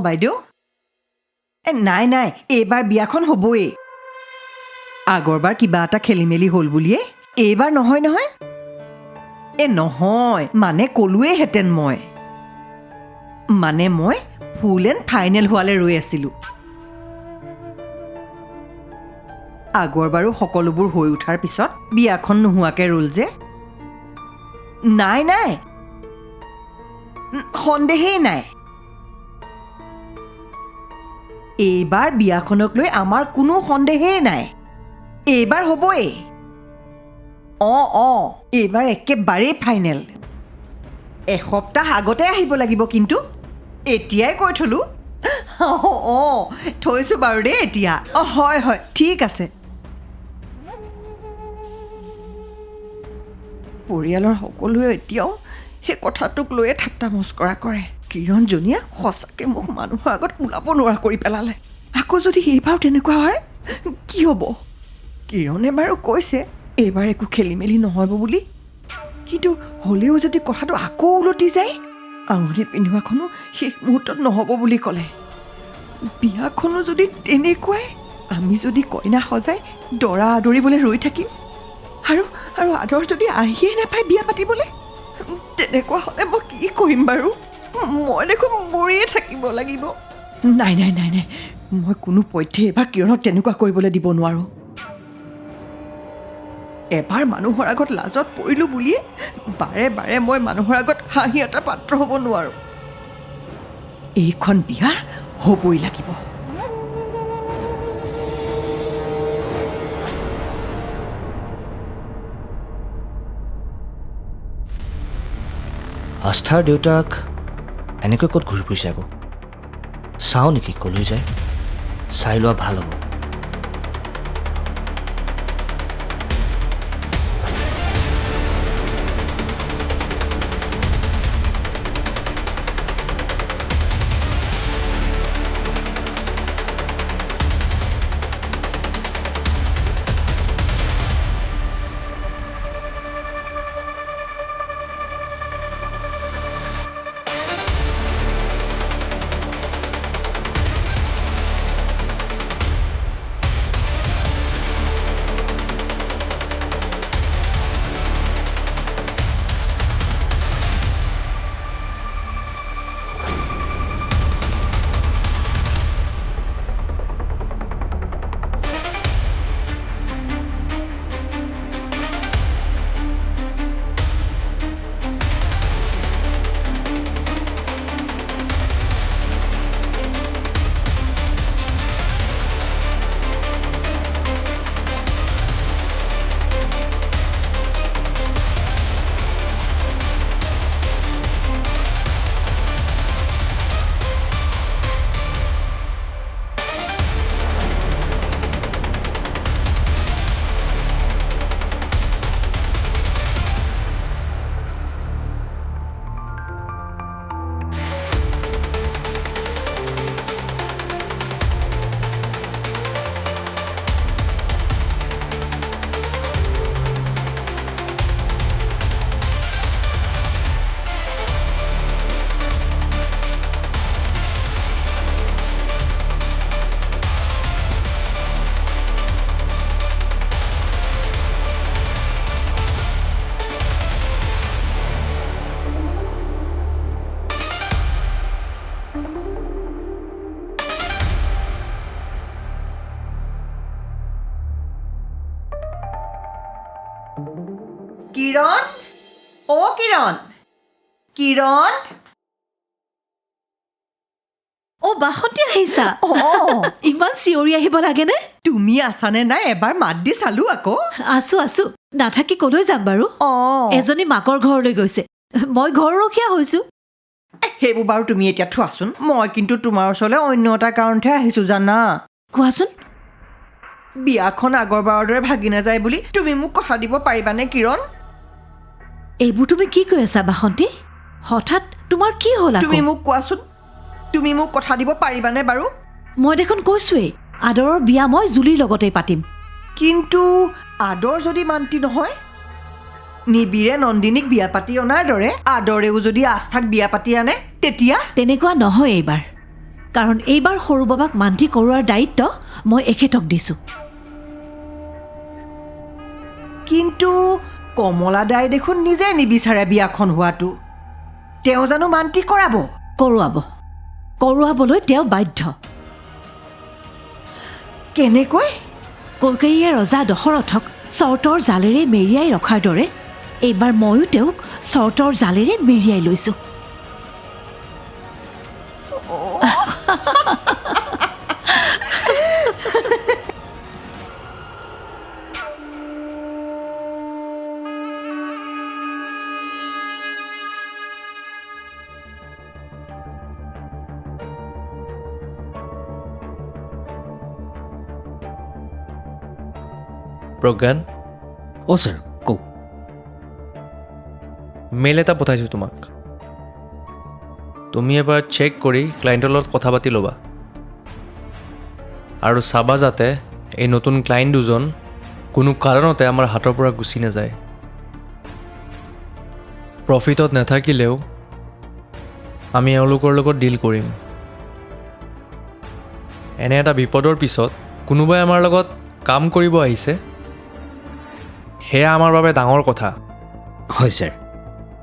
বাইদেউ নাই নাই এইবাৰ বিয়াখন হ'বই আগৰবাৰ কিবা এটা খেলি মেলি হ'ল বুলিয়ে এইবাৰ নহয় নহয় নহয় মানে ক'লোৱেহেঁতেন মই ফুল এণ্ড ফাইনেল হোৱালৈ ৰৈ আছিলোঁ আগৰবাৰো সকলোবোৰ হৈ উঠাৰ পিছত বিয়াখন নোহোৱাকৈ ৰ'ল যে নাই নাই সন্দেহেই নাই এইবাৰ বিয়াখনক লৈ আমাৰ কোনো সন্দেহেই নাই এইবাৰ হ'বই এইবাৰ একেবাৰেই ফাইনেল এসপ্তাহ আগতে আহিব লাগিব কিন্তু এতিয়াই কৈ থলোঁ থৈছোঁ বাৰু দেই এতিয়া হয় হয় ঠিক আছে পৰিয়ালৰ সকলোৱে এতিয়াও সেই কথাটোক লৈয়ে ঠাট্টা মস্কৰা কৰে কিৰণজনীয়ে সঁচাকৈ মোক মানুহৰ আগত ওলাব নোৱাৰা কৰি পেলালে আকৌ যদি এইবাৰ তেনেকুৱা হয় কি হ'ব কিৰণে বাৰু কৈছে এইবাৰ একো খেলি মেলি নহ'ব বুলি কিন্তু হ'লেও যদি কথাটো আকৌ ওলটি যায় আঙুলি পিন্ধোৱাখনো শেষ মুহূৰ্তত নহ'ব বুলি ক'লে বিয়াখনো যদি তেনেকুৱাই আমি যদি কইনা সজাই দৰা আদৰিবলৈ ৰৈ থাকিম আৰু আদৰ যদি আহিয়ে নাপায় বিয়া পাতিবলৈ তেনেকুৱা হ'লে মই কি কৰিম বাৰু মই দেখোন মৰিয়ে থাকিব লাগিব নাই নাই নাই নাই মই কোনো পধ্যে এবাৰ কিৰণক তেনেকুৱা কৰিবলৈ দিব নোৱাৰোঁ এবাৰ মানুহৰ আগত লাজত পৰিলোঁ বুলিয়ে বাৰে বাৰে মই মানুহৰ আগত হাঁহি এটা পাত্ৰ হ'ব নোৱাৰোঁ এইখন বিয়া হ'বই লাগিব আস্থাৰ দেউতাক এনেকৈ ক'ত ঘূৰি ফুৰিছে আকৌ চাওঁ নেকি ক'লৈ যায় চাই লোৱা ভাল হ'ব কিৰণ কিৰণ কিৰণ বাসন্তী আহিছা ইমান চিঞৰি আহিব লাগেনে তুমি আছানে নাই এবাৰ মাত দি চালো আকৌ আছো নাথাকি কলৈ যাম বাৰু এজনী মাকৰ ঘৰলৈ গৈছে মই ঘৰ ৰখীয়া হৈছো সেইবোৰ বাৰু তুমি এতিয়া থোৱাচোন মই কিন্তু তোমাৰ ওচৰলৈ অন্য এটা কাৰণতহে আহিছো জানা কোৱাচোন বিয়াখন আগৰবাৰৰ দৰে ভাগি নাযায় বুলি তুমি মোক কথা দিব পাৰিবানে কিৰণ এইবোৰ তুমি কি কৈ আছা বাসন্তী হঠাৎ তোমাৰ কি হ'ল তুমি মোক কোৱাচোন তুমি মোক কথা দিব পাৰিবানে বাৰু মই দেখোন কৈছোৱেই আদৰৰ বিয়া মই জুলিৰ লগতেই পাতিম কিন্তু আদৰ যদি মান্তি নহয় নিবিৰে নন্দিনীক বিয়া পাতি অনাৰ দৰে আদৰেও যদি আস্থাক বিয়া পাতি আনে তেতিয়া তেনেকুৱা নহয় এইবাৰ কাৰণ এইবাৰ সৰু বাবাক মান্তি কৰোৱাৰ দায়িত্ব মই এখেতক দিছোঁ। কিন্তু কমলা দাই দেখোন নিজে নিবিচাৰে বিয়াখন হোৱাটো। তেওঁ জানো মান্তি কৰাব? কৰোৱাবলৈ তেওঁ বাধ্য। কেনেকৈ? কৌকেয়ীয়ে ৰজা দশৰথক চৰ্তৰ জালেৰে মেৰিয়াই ৰখাৰ দৰে এইবাৰ ময়ো তেওঁক চৰ্তৰ জালেৰে মেৰিয়াই লৈছোঁ। প্ৰজ্ঞান, অ' ছাৰ কওক। মেইল এটা পঠাইছোঁ তোমাক। তুমি এবাৰ চেক কৰি ক্লায়েণ্টৰ লগত কথা পাতি ল'বা আৰু চাবা যাতে এই নতুন ক্লায়েণ্ট দুজন কোনো কাৰণতে আমাৰ হাতৰ পৰা গুচি নাযায়। প্ৰফিটত নাথাকিলেও আমি এওঁলোকৰ লগত ডিল কৰিম। এনে এটা বিপদৰ পিছত কোনোবাই আমাৰ লগত কাম কৰিব আহিছে, সেয়া আমাৰ বাবে ডাঙৰ কথা। হয় ছাৰ,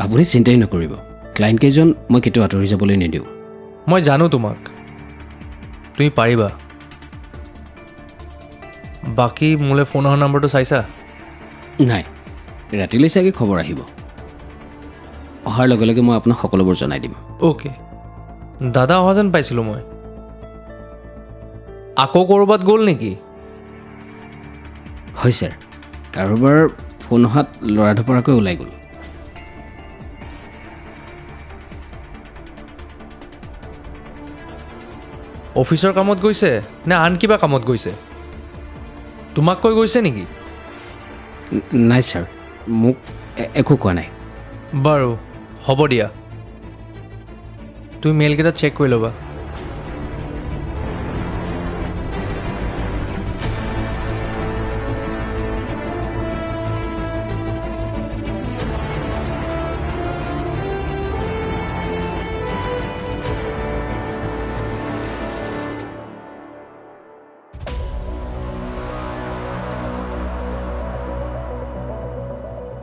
আপুনি চিন্তাই নকৰিব। ক্লায়েণ্টকেইজন মই কেতিয়াও আঁতৰি যাবলৈ নিদিওঁ। মই জানো তোমাক, তুমি পাৰিবা। বাকী মোলৈ ফোন অহা নম্বৰটো চাইছা? নাই, ৰাতিলৈ চাগে খবৰ আহিব। অহাৰ লগে লগে মই আপোনাক সকলোবোৰ জনাই দিম। অ'কে। দাদা অহা যেন পাইছিলোঁ মই। আকৌ ক'ৰবাত গ'ল নেকি? হয় ছাৰ, কাৰোবাৰ ফোন অহাত লৰা ধপৰাকৈ ওলাই গ'ল। অফিচৰ কামত গৈছে নে আন কিবা কামত গৈছে? তোমাক কৈ গৈছে নেকি? নাই ছাৰ, মোক একো কোৱা নাই। বাৰু হ'ব দিয়া, তুমি মেইলকেইটা চেক কৰি ল'বা।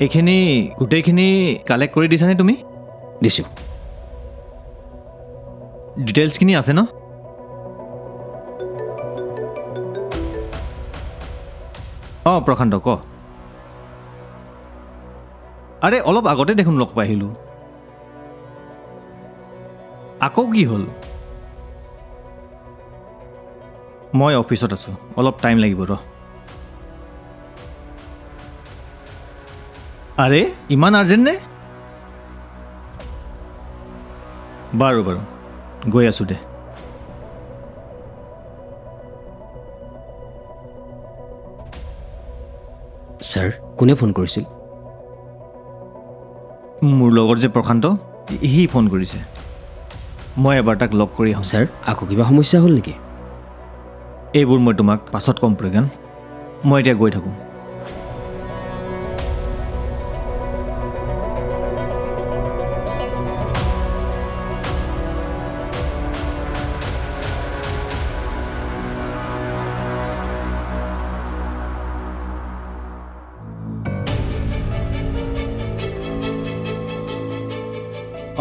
এইখিনি গোটেইখিনি কালেক্ট কৰি দিছানে তুমি? দিছোঁ। ডিটেইলছখিনি আছে ন? অঁ প্ৰশান্ত, ক। আৰে অলপ আগতে দেখোন লগ পাই আহিলোঁ। আকৌ কি হ'ল? মই অফিচত আছোঁ, অলপ টাইম লাগিব ৰ। আৰে ইমান আৰ্জেণ্ট নে? বাৰু বাৰু গৈ আছোঁ দে। ছাৰ, কোনে ফোন কৰিছিল? মোৰ লগৰ যে প্ৰশান্ত, সি ফোন কৰিছে। মই এবাৰ তাক লগ কৰি আহোঁ। ছাৰ, আকৌ কিবা সমস্যা হ'ল নেকি? এইবোৰ মই তোমাক পাছত ক'ম প্ৰজ্ঞান। মই এতিয়া গৈ থাকোঁ।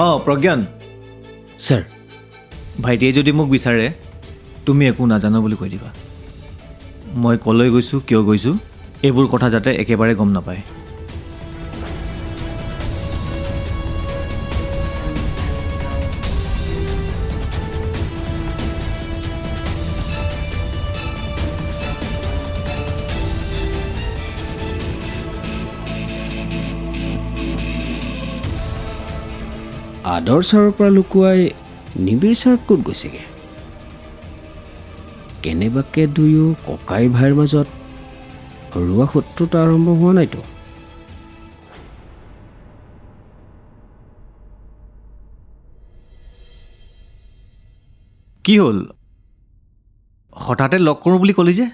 অঁ প্ৰজ্ঞান, ছাৰ, ভাইটিয়ে যদি মোক বিচাৰে তুমি একো নাজানো বুলি কৈ দিবা। মই ক'লৈ গৈছোঁ, কিয় গৈছোঁ, এইবোৰ কথা যাতে একেবাৰে গম নাপায়। আদৰ ছাৰৰ পৰা লুকুৱাই নিবিৰ ছাৰ ক'ত গৈছেগৈ? কেনেবাকে দুয়ো ককাই ভাইৰ মাজত ঘৰুৱা শত্ৰুতা আৰম্ভ হোৱা নাইতো? কি হ'ল? হঠাতে লগ কৰোঁ বুলি ক'লি যে?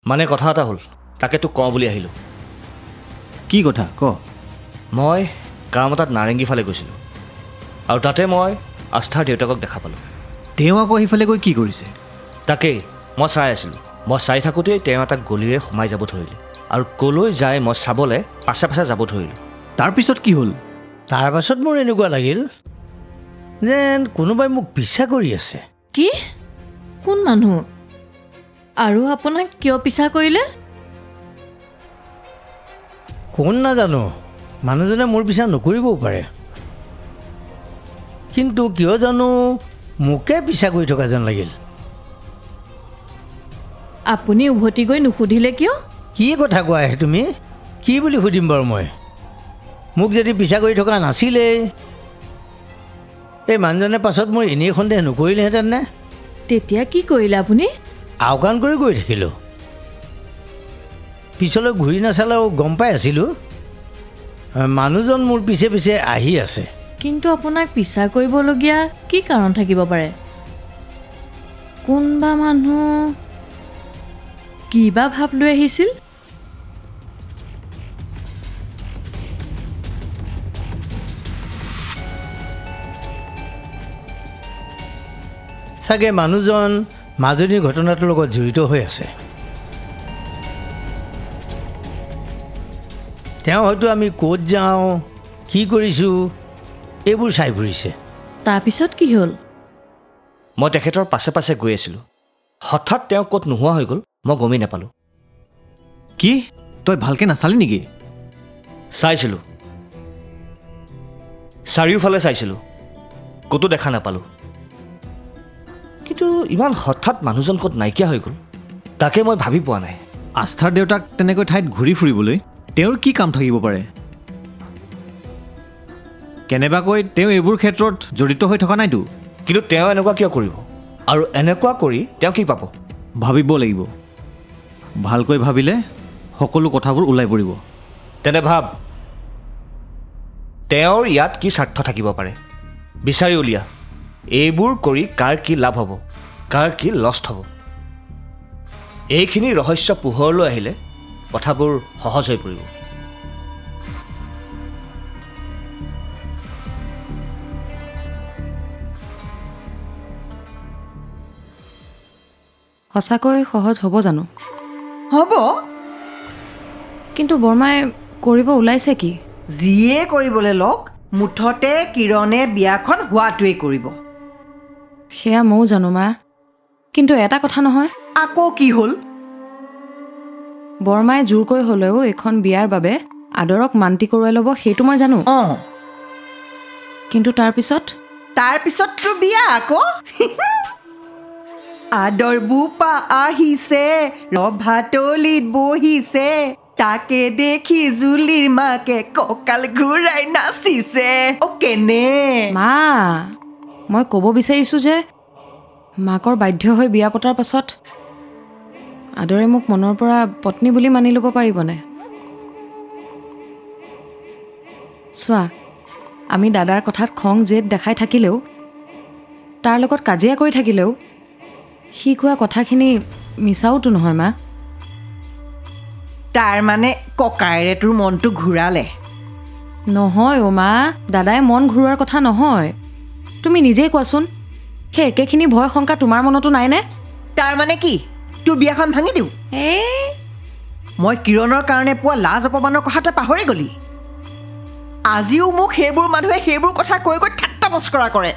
মানে কথা এটা হ'ল, তাকে তোক কওঁ বুলি আহিলোঁ। কি কথা ক? মই কাম এটাত নাৰেংগী ফালে গৈছিলোঁ আৰু তাতে মই আস্থাৰ দেউতাকক দেখা পালোঁ। তেওঁ আকৌ সেইফালে গৈ কি কৰিছে? তাকেই মই চাই আছিলোঁ। মই চাই থাকোঁতেই তেওঁ এটা গলিৰে সোমাই যাব ধৰিলে আৰু ক'লৈ যায় মই চাবলৈ পাছে পাছে যাব ধৰিলোঁ। তাৰপিছত কি হ'ল? তাৰ পাছত মোৰ এনেকুৱা লাগিল যেন কোনোবাই মোক পিছা কৰি আছে। কি? কোন মানুহ? আৰু আপোনাক কিয় পিছা কৰিলে? কোন নাজানো, মানুহজনে মোৰ পিছা নকৰিবও পাৰে, কিন্তু কিয় জানো মোকে পিছা কৰি থকা যেন লাগিল। আপুনি উভতি গৈ নুসুধিলে কিয়? কি কথা কোৱাহে তুমি? কি বুলি সুধিম বাৰু মই? মোক যদি পিছা কৰি থকা নাছিলেই, এই মানুহজনে পাছত মোৰ এনেই সন্দেহ নকৰিলেহেঁতেন নে? তেতিয়া কি কৰিলে আপুনি? আওকাণ কৰি গৈ থাকিলোঁ। পিছলৈ ঘূৰি নাচালেও গম পাই আছিলোঁ মানুহজন মোৰ পিছে পিছে আহি আছে। কিন্তু আপোনাক পিছা কৰিবলগীয়া কি কাৰণ থাকিব পাৰে? কোনবা মানুহ কিবা ভাৱ লৈ আহিছিল? চাগে মানুহজন মাজনীৰ ঘটনাটোৰ লগত জড়িত হৈ আছে। তেওঁ হয়তো আমি ক'ত যাওঁ, কি কৰিছোঁ এইবোৰ চাই ফুৰিছে। তাৰপিছত কি হ'ল? মই তেখেতৰ পাছে পাছে গৈ আছিলোঁ। হঠাৎ তেওঁ ক'ত নোহোৱা হৈ গ'ল মই গমেই নাপালোঁ। কি তই ভালকৈ নাচালি নেকি? চাইছিলোঁ, চাৰিওফালে চাইছিলোঁ, ক'তো দেখা নাপালোঁ। কিন্তু ইমান হঠাৎ মানুহজন ক'ত নাইকিয়া হৈ গ'ল তাকে মই ভাবি পোৱা নাই। আস্থাৰ দেউতাক তেনেকৈ ঠাইত ঘূৰি ফুৰিবলৈ তেওঁৰ কি কাম থাকিব পাৰে? কেনেবাকৈ তেওঁ এইবোৰ ক্ষেত্ৰত জড়িত হৈ থকা নাইতো। কিন্তু তেওঁ এনেকুৱা কিয় কৰিব? আৰু এনেকুৱা কৰি তেওঁ কি পাব? ভাবিব লাগিব। ভালকৈ ভাবিলে সকলো কথাবোৰ ওলাই পৰিব। তেনে ভাব, তেওঁৰ ইয়াত কি স্বাৰ্থ থাকিব পাৰে? বিচাৰি উলিয়া। এইবোৰ কৰি কাৰ কি লাভ হ'ব, কাৰ কি লষ্ট হ'ব? এইখিনি ৰহস্য পোহৰলৈ আহিলে কথাবোৰ সহজ হৈ পৰিব। সঁচাকৈ সহজ হ'ব জানো? হ'ব, কিন্তু বৰমাই কৰিব ওলাইছে কি? যিয়ে কৰিবলৈ লওক, মুঠতে কিৰণে বিয়াখন হোৱাটোৱেই কৰিব। সেয়া ময়ো জানো মা, কিন্তু এটা কথা নহয়, আকৌ কি হ'ল? বৰমাই জোৰকৈ হ'লেও এইখন বিয়াৰ বাবে আদৰক মান্তি কৰোৱাই ল'ব, সেইটো মই জানো। অঁ, কিন্তু তাৰপিছত তাৰপিছততো বিয়া আকৌ। আদৰ বোপা আহিছে, ৰভাতলিত বহিছে, তাকে দেখি জুলিৰ মাকে কঁকাল ঘূৰাই নাচিছে। অ' কেনে? মা, মই ক'ব বিচাৰিছোঁ যে মাকৰ বাধ্য হৈ বিয়া পতাৰ পাছত আদৰে মোক মনৰ পৰা পত্নী বুলি মানি ল'ব পাৰিবনে? চোৱা, আমি দাদাৰ কথাত খং জেদ দেখাই থাকিলেও, তাৰ লগত কাজিয়া কৰি থাকিলেও, সি কোৱা কথাখিনি মিছাওতো নহয় মা। তাৰমানে ককায়েৰে তোৰ মনটো ঘূৰালে? নহয় অ' মা, দাদাই মন ঘূৰোৱাৰ কথা নহয়। তুমি নিজেই কোৱাচোন, সেই একেখিনি ভয় শংকা তোমাৰ মনতো নাইনে? তাৰমানে কি, তোৰ বিয়াখন ভাঙি দিওঁ? মই কিৰণৰ কাৰণে পোৱা লাজ অপমানৰ কথা তই পাহৰি গলি? আজিও মোক সেইবোৰ মানুহে সেইবোৰ কথা কৈ কৈ ঠাট্টা মস্কৰা কৰে।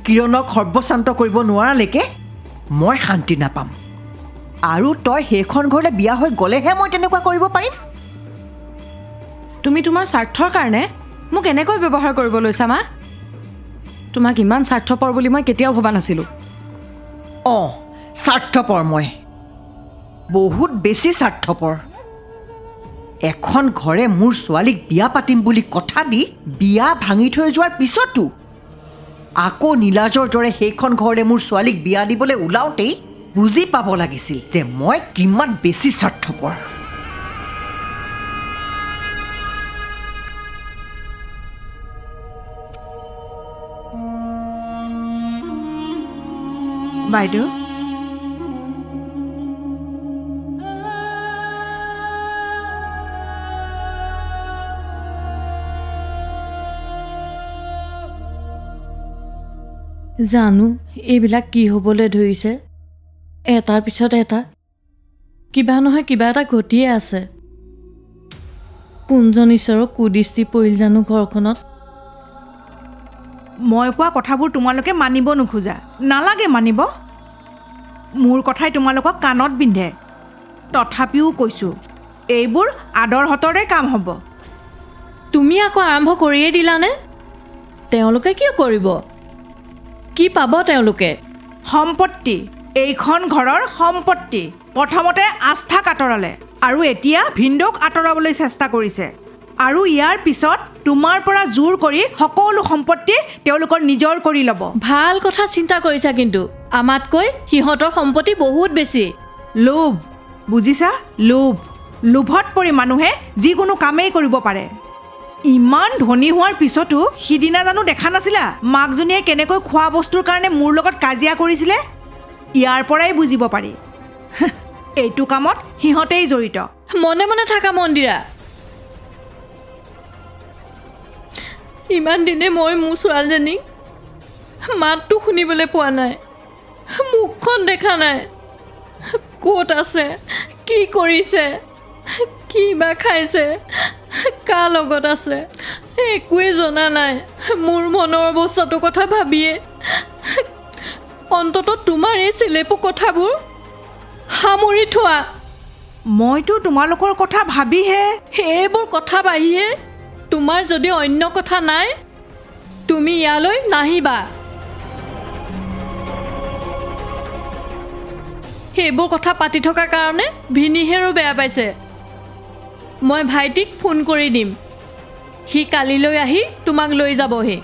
কিৰণক সৰ্বশান্ত কৰিব নোৱাৰালৈকে মই শান্তি নাপাম। আৰু তই সেইখন ঘৰলৈ বিয়া হৈ গ'লেহে মই তেনেকুৱা কৰিব পাৰিম। তুমি তোমাৰ স্বাৰ্থৰ কাৰণে মোক এনেকৈ ব্যৱহাৰ কৰিব লৈছা মা? তোমাক ইমান স্বাৰ্থপৰ বুলি মই কেতিয়াও ভবা নাছিলোঁ। অঁ, স্বাৰ্থপৰ মই, বহুত বেছি স্বাৰ্থপৰ। এখন ঘৰে মোৰ ছোৱালীক বিয়া পাতিম বুলি কথা দি বিয়া ভাঙি থৈ যোৱাৰ পিছতো আকৌ নীলাজৰ দৰে সেইখন ঘৰলৈ মোৰ ছোৱালীক বিয়া দিবলৈ ওলাওঁতেই বুজি পাব লাগিছিল যে মই কিমান বেছি স্বাৰ্থপৰ। বাইদেউ, জানো এইবিলাক কি হ'বলৈ ধৰিছে, এটাৰ পিছত এটা কিবা নহয় কিবা এটা ঘটিয়ে আছে। কোনজন ঈশ্বৰৰ কুদৃষ্টি পৰিল জানো ঘৰখনত। মই কোৱা কথাবোৰ তোমালোকে মানিব নোখোজা, নালাগে মানিব। মোৰ কথাই তোমালোকক কাণত বিন্ধে, তথাপিও কৈছোঁ এইবোৰ আদৰ হতৰে কাম হ'ব। তুমি আকৌ আৰম্ভ কৰিয়েই দিলানে? তেওঁলোকে কিয় কৰিব? কি পাব তেওঁলোকে? সম্পত্তি, এইখন ঘৰৰ সম্পত্তি। প্ৰথমতে আস্থাক আঁতৰালে আৰু এতিয়া ভিন্দৌক আঁতৰাবলৈ চেষ্টা কৰিছে, আৰু ইয়াৰ পিছত তোমাৰ পৰা জোৰ কৰি সকলো সম্পত্তি তেওঁলোকৰ নিজৰ কৰি ল'ব। ভাল কথা চিন্তা কৰিছা, কিন্তু আমাতকৈ সিহঁতৰ সম্পত্তি বহুত বেছি। লোভ, বুজিছা? লোভ। লোভত পৰি মানুহে যিকোনো কামেই কৰিব পাৰে। ইমান ধনী হোৱাৰ পিছতো সিদিনা জানো দেখা নাছিলা মাকজনীয়ে কেনেকৈ খোৱা বস্তুৰ কাৰণে মোৰ লগত কাজিয়া কৰিছিলে? ইয়াৰ পৰাই বুজিব পাৰি এইটো কামত সিহঁতেই জড়িত। মনে মনে থাকা মন্দিৰা। ইমান দিনে মই মোৰ ছোৱালীজনীক মাতটো শুনিবলৈ পোৱা নাই, মুখখন দেখা নাই। ক'ত আছে, কি কৰিছে, কি বা খাইছে, কাৰ লগত আছে, একোৱে জনা নাই। মোৰ মনৰ অৱস্থাটোৰ কথা ভাবিয়ে অন্ততঃ তোমাৰ এই চিলেপু কথাবোৰ সামৰি থোৱা। মইতো তোমালোকৰ কথা ভাবিহে। সেইবোৰ কথা বাহিৰে তোমাৰ যদি অন্য কথা নাই, তুমি ইয়ালৈ নাহিবা। সেইবোৰ কথা পাতি থকাৰ কাৰণে ভিনিহেৰো বেয়া পাইছে। মই ভাইটিক ফোন কৰি দিম, সি কালিলৈ আহি তোমাক লৈ যাবহি।